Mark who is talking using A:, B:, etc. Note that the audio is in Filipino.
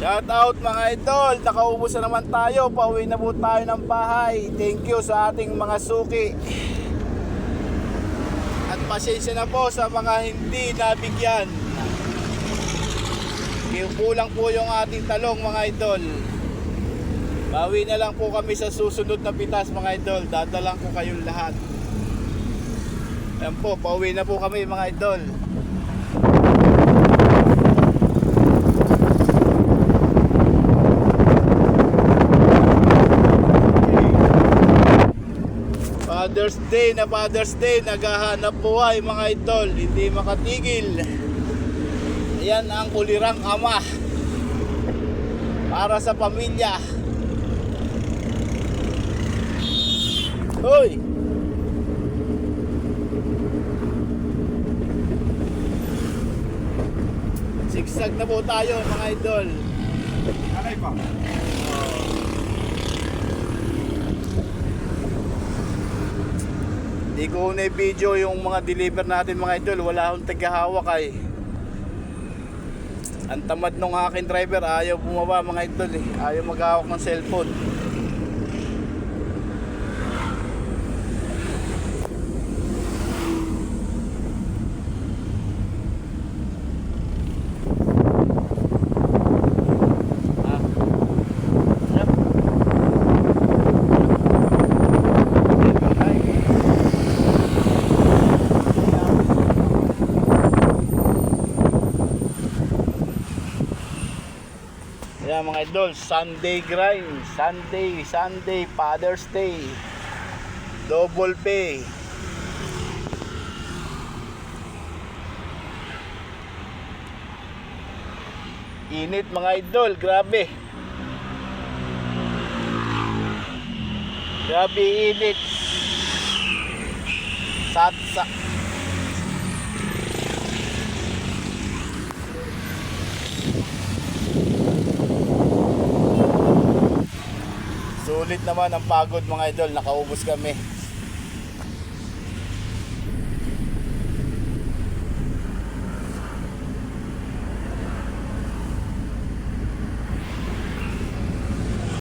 A: Shout out mga idol, nakaubos na naman tayo, pauwi na po tayo ng bahay. Thank you sa ating mga suki. At pasensya na po sa mga hindi nabigyan. Kulang po yung ating talong mga idol. Bawi na lang po kami sa susunod na pitas mga idol. Dadalang ko kayong lahat. Ayan po, pauwi na po kami mga idol. Father's Day, naghahanap buhay mga idol, hindi makatigil. Ayan ang kulirang ama para sa pamilya. Hoy! Sigsag na po tayo mga idol.
B: Alay pa.
A: Di ko na video yung mga deliver natin mga idol. Wala akong tagahawak ay. Ang tamad nung aking driver, ayaw bumaba mga idol eh. Ayaw maghawak ng cellphone. Yan mga idol, Sunday grind, Sunday, Father's Day, double pay. Init mga idol, grabe. Grabe init. Sulit naman ang pagod mga idol, nakaubos kami.